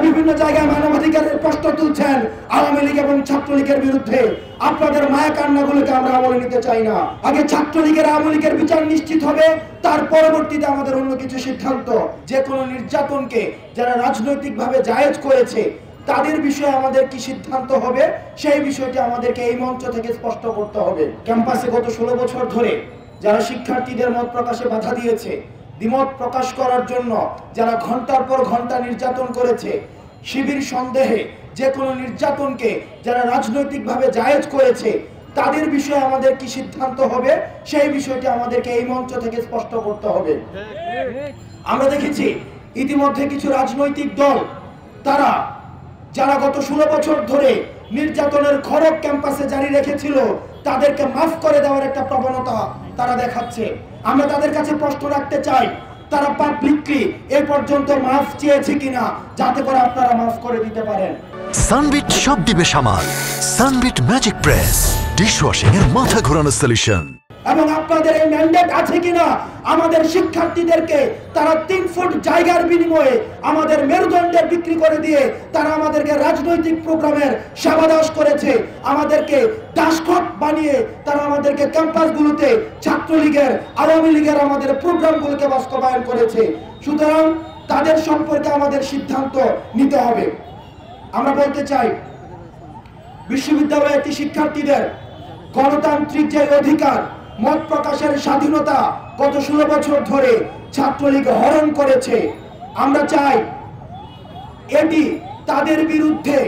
বিভিন্ন জায়গায় মানবাধিকারের প্রশ্ন তুলছেন আওয়ামী লীগ এবং ছাত্রলীগের বিরুদ্ধে, আপনাদের মায়া কান্নাগুলোকে আমরা আমলে নিতে চাই না। আগে ছাত্রলীগের আওয়ামী লীগের বিচার নিশ্চিত হবে, তার পরবর্তীতে আমাদের অন্য কিছু সিদ্ধান্ত। যে কোনো নির্যাতনকে যারা রাজনৈতিকভাবে জায়েজ করেছে তাদের বিষয়ে আমাদের কি সিদ্ধান্ত হবে সেই বিষয়টি আমাদেরকে এই মঞ্চ থেকে স্পষ্ট করতে হবে। ক্যাম্পাসে গত 16 বছর ধরে যারা শিক্ষার্থীদের মত প্রকাশে বাধা দিয়েছে, দ্বিমত প্রকাশ করার জন্য যারা ঘন্টার পর ঘন্টা নির্যাতন করেছে, শিবির সন্দেহে যে কোনো নির্যাতনকে যারা রাজনৈতিকভাবে জায়েজ করেছে তাদের বিষয়ে আমাদের কি সিদ্ধান্ত হবে সেই বিষয়টি আমাদেরকে এই মঞ্চ থেকে স্পষ্ট করতে হবে। আমরা দেখেছি ইতিমধ্যে কিছু রাজনৈতিক দল তারা যারা গত 16 বছর ধরে নির্যাতনের খড়গ ক্যাম্পাসে জারি রেখেছিল তাদেরকে মাফ করে দেওয়ার একটা প্রবণতা তারা দেখাচ্ছে। আমরা তাদের কাছে প্রশ্ন রাখতে চাই, তারা পাবলিকলি এ পর্যন্ত মাফ চেয়েছে কিনা, যাতে করে আপনারা মাফ করে দিতে পারেন। সানবিট সব দিবে সামাল। সানবিট ম্যাজিক প্রেস ডিশওয়াশিং এর মাথা ঘোরানো সলিউশন। এবং আপনাদের এই ম্যান্ডেট আছে কিনা আমাদের শিক্ষার্থীদেরকে তারা 3 ফুট জায়গার বিনিময়ে আমাদের মেরুদণ্ডে বিক্রি করে দিয়ে তারা আমাদেরকে রাজনৈতিক প্রোগ্রামের সেবাদাস করেছে, আমাদেরকে দাসখত বানিয়ে তারা আমাদেরকে ক্যাম্পাসগুলোতে ছাত্রলীগের আওয়ামী লীগের আমাদের প্রোগ্রামগুলোকে বাস্তবায়ন করেছে। সুতরাং তাদের সম্পর্কে আমাদের সিদ্ধান্ত নিতে হবে। আমরা বলতে চাই, বিশ্ববিদ্যালয়ের শিক্ষার্থীদের গণতান্ত্রিক যে অধিকার, মত প্রকাশের স্বাধীনতা গত 16 বছর ধরে ছাত্রলীগ হরণ করেছে। আমরা চাই এটি তাদের বিরুদ্ধে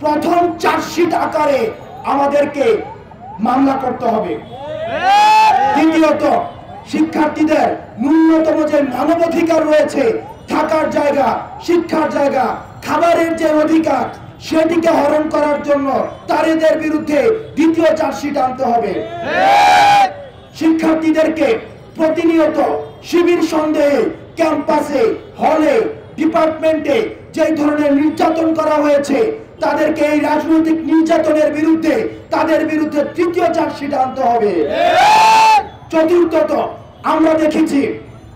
প্রথম চার্জশিট আকারে আমাদেরকে মামলা করতে হবে। দ্বিতীয়ত, শিক্ষার্থীদের ন্যূনতম যে মানবাধিকার রয়েছে, থাকার জায়গা, শিক্ষার জায়গা, খাবারের যে অধিকার, সেটিকে হরণ করার জন্য তাদের বিরুদ্ধে দ্বিতীয় চার্জশিট আনতে হবে। শিক্ষার্থীদেরকে প্রতিনিয়ত শিবির সন্দেহে ক্যাম্পাসে, হলে, ডিপার্টমেন্টে যে ধরনের নির্যাতন করা হয়েছে তাদেরকে এই রাজনৈতিক নির্যাতনের বিরুদ্ধে তাদের বিরুদ্ধে তৃতীয় চার্জশিট আনতে হবে। চতুর্থত, আমরা দেখেছি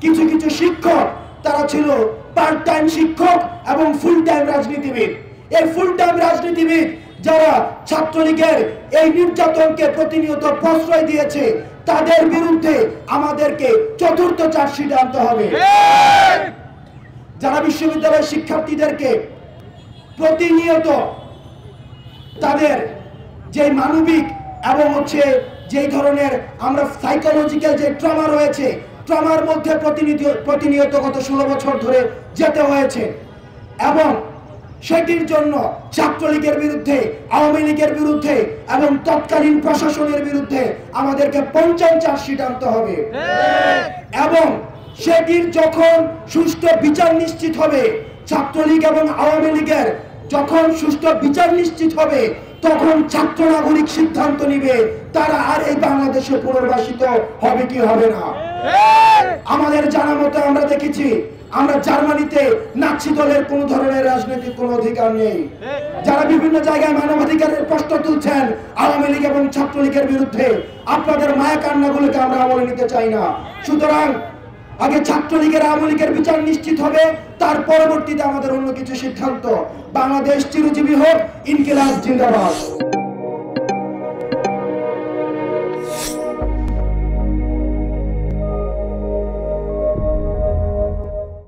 কিছু কিছু শিক্ষক তারা ছিল পার্ট টাইম শিক্ষক এবং ফুল টাইম রাজনীতিবিদ। এই ফুল টাইম রাজনীতিবিদ যারা ছাত্রলীগের এই নির্যাতনকে প্রতিনিয়ত প্রশ্রয় দিয়েছে তাদের বিরুদ্ধে আমাদেরকে চতুর্থ চার্জশিট আনতে হবে। যারা বিশ্ববিদ্যালয়ের শিক্ষার্থীদেরকে প্রতিনিয়ত তাদের যে মানবিক এবং যেই ধরনের আমরা সাইকোলজিক্যাল যে ট্রমা রয়েছে, ট্রমার মধ্যে প্রতিনিয়ত গত 16 বছর ধরে যেতে হয়েছে এবং সেটির জন্য ছাত্রলীগের বিরুদ্ধে, আওয়ামী লীগের বিরুদ্ধে এবং তৎকালীন প্রশাসনের বিরুদ্ধে আমাদেরকে 50 চার্জশিট আনতে হবে। এবং সেটির যখন সুষ্ঠু বিচার নিশ্চিত হবে, ছাত্রলীগ এবং আওয়ামী লীগের যখন সুষ্ঠু বিচার নিশ্চিত হবে তখন ছাত্র নাগরিক সিদ্ধান্ত নিবে তারা আর এই বাংলাদেশে পুনর্বাসিত হবে কি হবে না। আমাদের জানা মতো আমরা দেখেছি আমরা জার্মানিতে নাৎসি দলের কোন ধরনের রাজনৈতিক কোন অধিকার নেই। যারা বিভিন্ন জায়গায় মানবাধিকারের প্রশ্ন তুলছেন আওয়ামী লীগ এবং ছাত্রলীগের বিরুদ্ধে, আপনাদের মায়া কান্নাগুলোকে আমরা আমলে নিতে চাই না। সুতরাং আগে ছাত্রলীগের আওয়ামী লীগের বিচার নিশ্চিত হবে, তার পরবর্তীতে আমাদের অন্য কিছু সিদ্ধান্ত। বাংলাদেশ চিরজীবী হোক, ইনকিলাব জিন্দাবাদ।